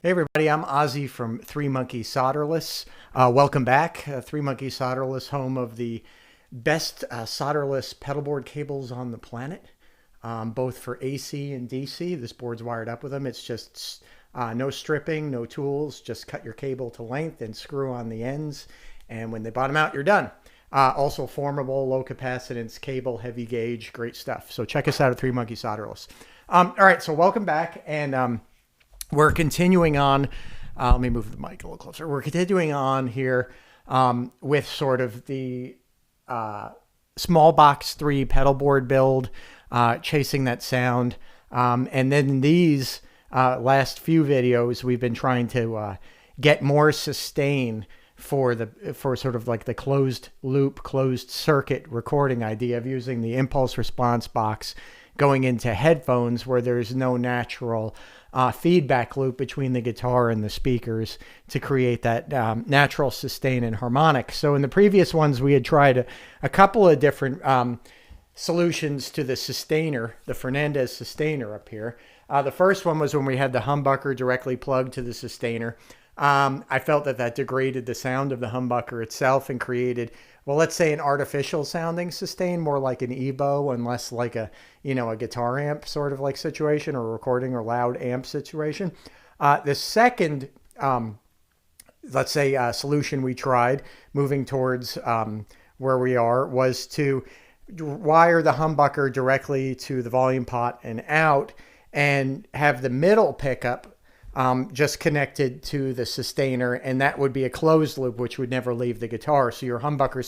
Hey everybody, I'm Ozzy from Three Monkey Solderless. Welcome back. Three Monkey Solderless, home of the best solderless pedalboard cables on the planet, both for AC and DC. This board's wired up with them. It's just no stripping, no tools. Just cut your cable to length and screw on the ends. And when they bottom out, you're done. Also formable, low capacitance cable, heavy gauge, great stuff. So check us out at Three Monkey Solderless. All right, so welcome back. And we're continuing on. Let me move the mic a little closer. We're continuing on here with sort of the smallpox 3 pedal board build, chasing that sound. And then these last few videos, we've been trying to get more sustain for sort of like the closed loop, closed circuit recording idea of using the impulse response box going into headphones where there's no natural feedback loop between the guitar and the speakers to create that natural sustain and harmonic. So in the previous ones, we had tried a couple of different solutions to the sustainer, the Fernandes sustainer up here. The first one was when we had the humbucker directly plugged to the sustainer. I felt that degraded the sound of the humbucker itself and created, well, let's say an artificial sounding sustain, more like an EBO and less like a guitar amp sort of like situation or recording or loud amp situation. The second, let's say, solution we tried moving towards where we are was to wire the humbucker directly to the volume pot and out and have the middle pickup just connected to the sustainer, and that would be a closed loop, which would never leave the guitar. So your humbucker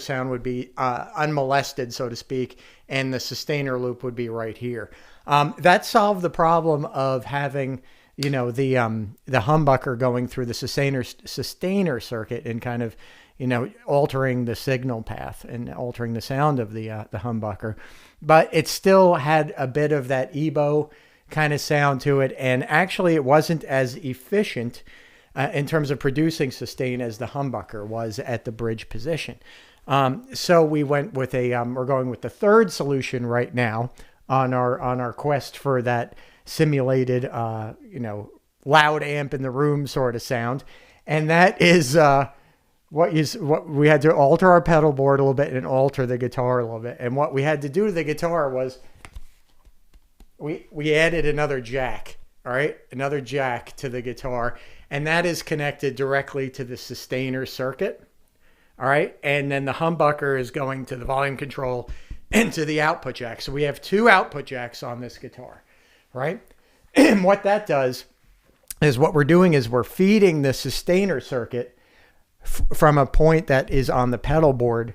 sound would be unmolested, so to speak, and the sustainer loop would be right here. That solved the problem of having, the humbucker going through the sustainer circuit and kind of, altering the signal path and altering the sound of the humbucker. But it still had a bit of that EBO kind of sound to it, and actually it wasn't as efficient in terms of producing sustain as the humbucker was at the bridge position. So we went with we're going with the third solution right now on our quest for that simulated loud amp in the room sort of sound, and that is what we had to alter our pedal board a little bit and alter the guitar a little bit. And what we had to do to the guitar was we added another jack, all right? Another jack to the guitar, and that is connected directly to the sustainer circuit, all right? And then the humbucker is going to the volume control and to the output jack. So we have 2 output jacks on this guitar, right? And what that does is what we're doing is we're feeding the sustainer circuit from a point that is on the pedal board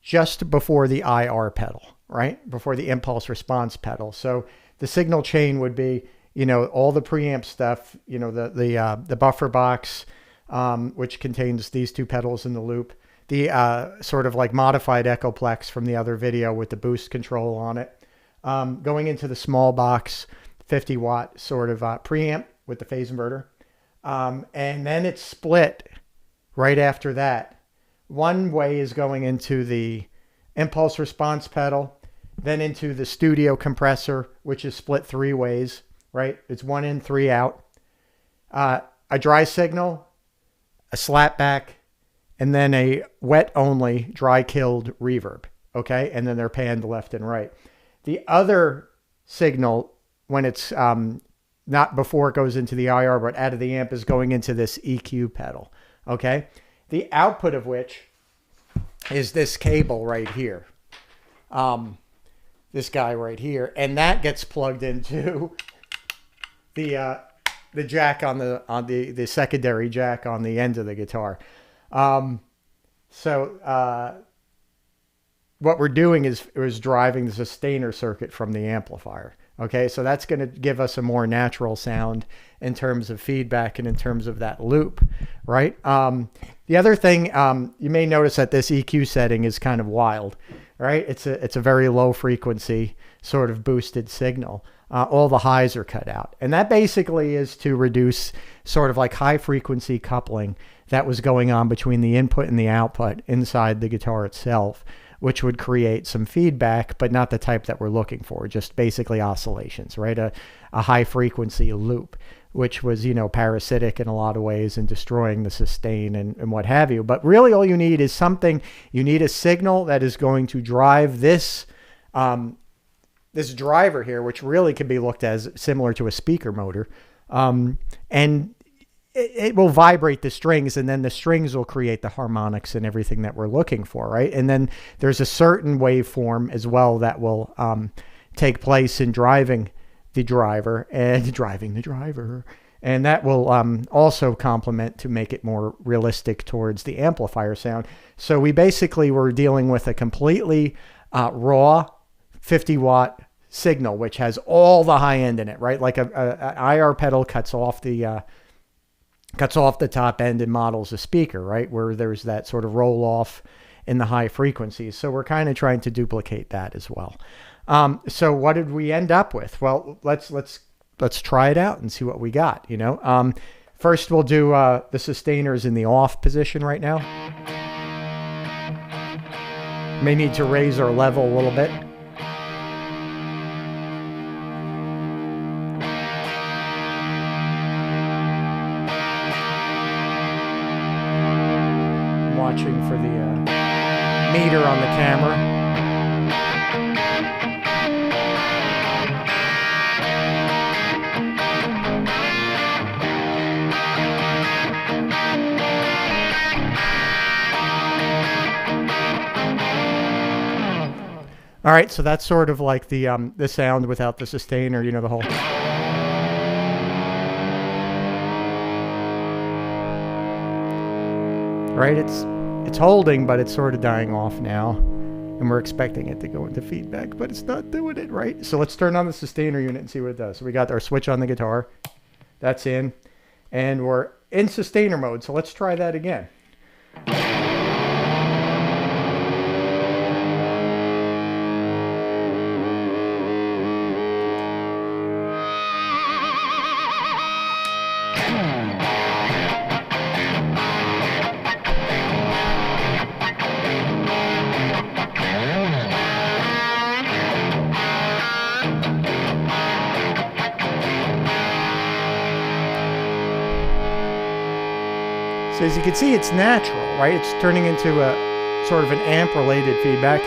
just before the IR pedal, right? Before the impulse response pedal. So the signal chain would be, all the preamp stuff, the buffer box, which contains these 2 pedals in the loop, the sort of like modified Echoplex from the other video with the boost control on it, going into the small box, 50 watt sort of preamp with the phase inverter. And then it's split right after that. One way is going into the impulse response pedal, then into the studio compressor, which is split 3 ways, right? It's 1 in, 3 out. A dry signal, a slapback, and then a wet only dry killed reverb, okay? And then they're panned left and right. The other signal, when it's not before it goes into the IR, but out of the amp, is going into this EQ pedal, okay? The output of which is this cable right here. This guy right here, and that gets plugged into the jack on the secondary jack on the end of the guitar. So what we're doing is driving the sustainer circuit from the amplifier. Okay, so that's going to give us a more natural sound in terms of feedback and in terms of that loop, right? The other thing, you may notice that this EQ setting is kind of wild, right? It's a very low frequency sort of boosted signal. All the highs are cut out. And that basically is to reduce sort of like high frequency coupling that was going on between the input and the output inside the guitar itself. which would create some feedback, but not the type that we're looking for, just basically oscillations, right? A high frequency loop, which was, parasitic in a lot of ways and destroying the sustain and what have you. But really all you need is something, you need a signal that is going to drive this, this driver here, which really could be looked as similar to a speaker motor. And it will vibrate the strings, and then the strings will create the harmonics and everything that we're looking for, right? And then there's a certain waveform as well that will take place in driving the driver and driving the driver. And that will also complement to make it more realistic towards the amplifier sound. So we basically were dealing with a completely raw 50-watt signal, which has all the high end in it, right? Like an IR pedal cuts off the top end and models a speaker, right? Where there's that sort of roll off in the high frequencies. So we're kind of trying to duplicate that as well. So what did we end up with? Well, let's try it out and see what we got, First we'll do the sustainers in the off position right now. May need to raise our level a little bit. Watching for the meter on the camera. All right, so that's sort of like the sound without the sustainer, the whole. Right, it's holding, but it's sort of dying off now, and we're expecting it to go into feedback, but it's not doing it, right? So let's turn on the sustainer unit and see what it does. So we got our switch on the guitar, that's in, and we're in sustainer mode. So let's try that again. So as you can see, it's natural, right? It's turning into a sort of an amp-related feedback.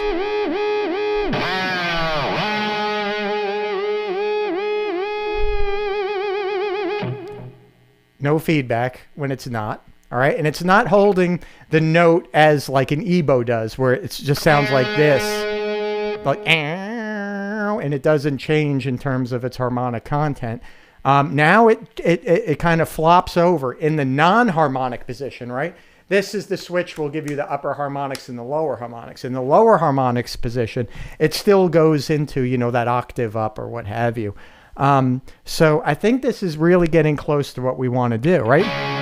No feedback when it's not, all right? And it's not holding the note as like an EBO does, where it just sounds like this, like, and it doesn't change in terms of its harmonic content. Now it kind of flops over in the non-harmonic position, right? This is the switch will give you the upper harmonics and the lower harmonics. In the lower harmonics position, it still goes into, that octave up or what have you. So I think this is really getting close to what we want to do, right?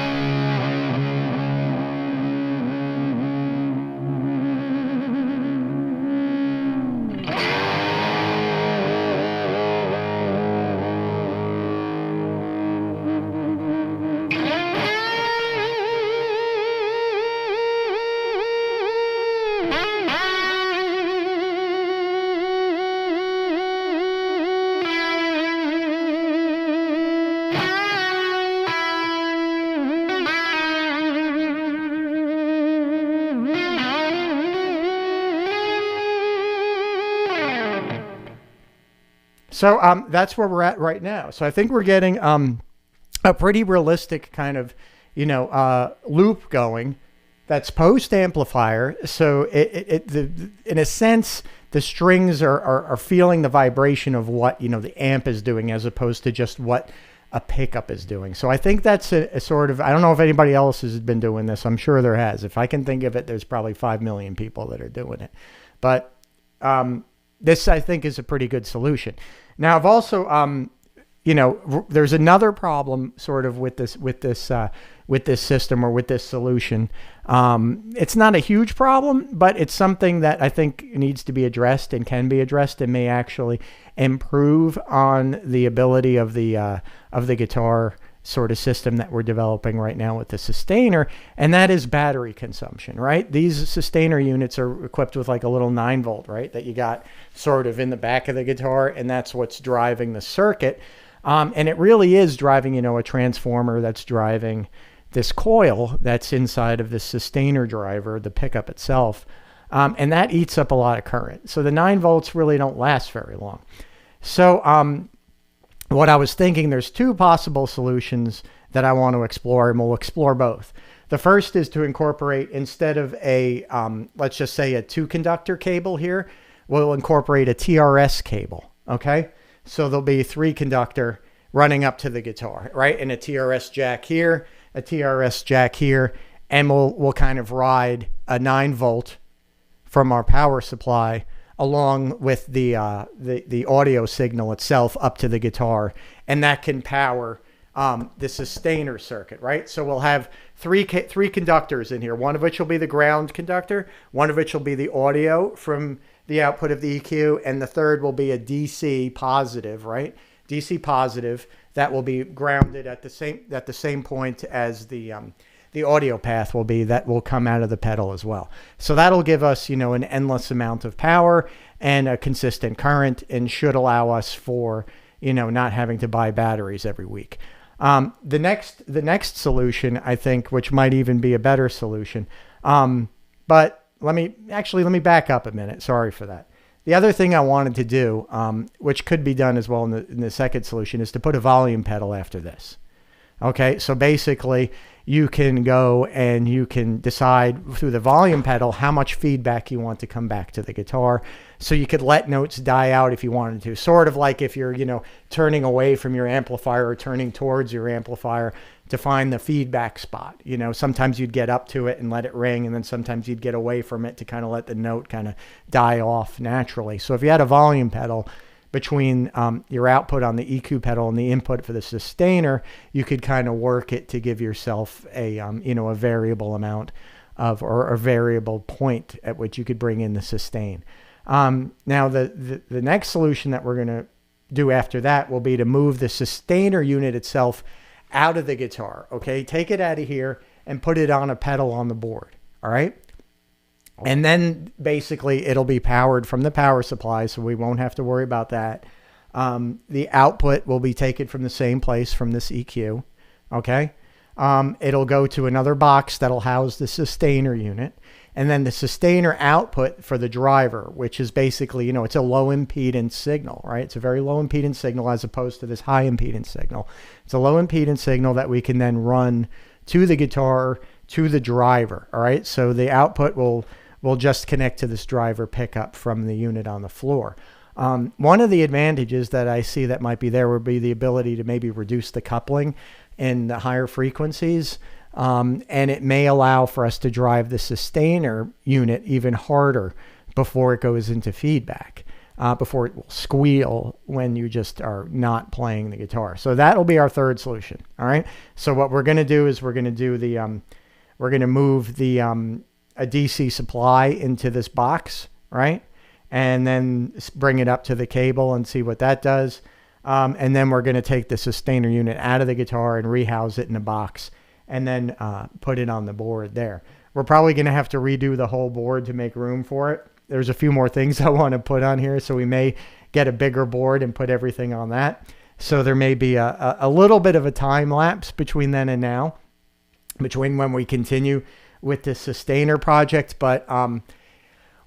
So that's where we're at right now. So I think we're getting a pretty realistic kind of, loop going that's post amplifier. So in a sense, the strings are feeling the vibration of what, the amp is doing as opposed to just what a pickup is doing. So I think that's a sort of, I don't know if anybody else has been doing this. I'm sure there has. If I can think of it, there's probably 5 million people that are doing it. But this, I think, is a pretty good solution. Now, I've also, there's another problem sort of with this system or with this solution. It's not a huge problem, but it's something that I think needs to be addressed and can be addressed and may actually improve on the ability of the guitar sort of system that we're developing right now with the sustainer, and that is battery consumption, right? These sustainer units are equipped with like a little 9-volt, right, that you got sort of in the back of the guitar, and that's what's driving the circuit. And it really is driving, you know, a transformer that's driving this coil that's inside of the sustainer driver, the pickup itself. And that eats up a lot of current. So the 9 volts really don't last very long. So what I was thinking, there's 2 possible solutions that I want to explore, and we'll explore both. The first is to incorporate, instead of a, let's just say a 2-conductor cable here, we'll incorporate a TRS cable, okay? So there'll be 3-conductor running up to the guitar, right? And a TRS jack here, a TRS jack here, and we'll kind of ride a 9-volt from our power supply along with the audio signal itself up to the guitar, and that can power the sustainer circuit, right? So we'll have three conductors in here, one of which will be the ground conductor, one of which will be the audio from the output of the EQ, and the third will be a DC positive, right? DC positive that will be grounded at the same point as the audio path will be, that will come out of the pedal as well. So that'll give us, you know, an endless amount of power and a consistent current, and should allow us for, you know, not having to buy batteries every week. The next solution, I think, which might even be a better solution, but let me back up a minute. Sorry for that. The other thing I wanted to do, which could be done as well in the second solution, is to put a volume pedal after this. Okay, so basically you can go and you can decide through the volume pedal how much feedback you want to come back to the guitar. So you could let notes die out if you wanted to, sort of like if you're, you know, turning away from your amplifier or turning towards your amplifier to find the feedback spot. You know, sometimes you'd get up to it and let it ring, and then sometimes you'd get away from it to kind of let the note kind of die off naturally. So if you had a volume pedal between your output on the EQ pedal and the input for the sustainer, you could kind of work it to give yourself a you know, a variable amount of, or a variable point at which you could bring in the sustain. Now the next solution that we're going to do after that will be to move the sustainer unit itself out of the guitar. Okay, take it out of here and put it on a pedal on the board. All right. And then basically it'll be powered from the power supply, so we won't have to worry about that. The output will be taken from the same place, from this EQ. Okay. It'll go to another box that'll house the sustainer unit. And then the sustainer output for the driver, which is basically, you know, it's a low impedance signal, right? It's a very low impedance signal as opposed to this high impedance signal. It's a low impedance signal that we can then run to the guitar, to the driver. All right. So the output will just connect to this driver pickup from the unit on the floor. One of the advantages that I see that might be there would be the ability to maybe reduce the coupling in the higher frequencies. And it may allow for us to drive the sustainer unit even harder before it goes into feedback, before it will squeal when you just are not playing the guitar. So that'll be our third solution. All right. So what we're going to do is we're going to do the, we're going to move the, a DC supply into this box, right? And then bring it up to the cable and see what that does. And then we're going to take the sustainer unit out of the guitar and rehouse it in a box, and then put it on the board there. We're probably going to have to redo the whole board to make room for it. There's a few more things I want to put on here, so we may get a bigger board and put everything on that. So there may be a little bit of a time lapse between then and now, between when we continue with the sustainer project. But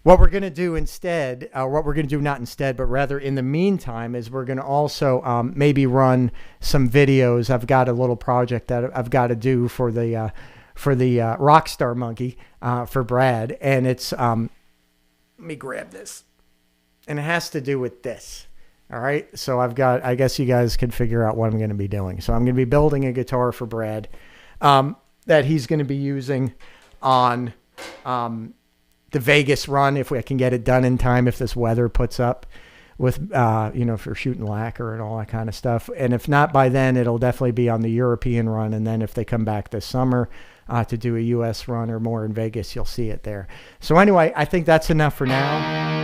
what we're going to do instead, what we're going to do, not instead, but rather in the meantime, is we're going to also maybe run some videos. I've got a little project that I've got to do for the Rockstar Monkey for Brad, and it's let me grab this, and it has to do with this. All right, so I guess you guys can figure out what I'm going to be doing. So I'm going to be building a guitar for Brad that he's going to be using on the Vegas run, if I can get it done in time, if this weather puts up with, you know, for shooting lacquer and all that kind of stuff. And if not by then, it'll definitely be on the European run. And then if they come back this summer to do a US run or more in Vegas, you'll see it there. So anyway, I think that's enough for now.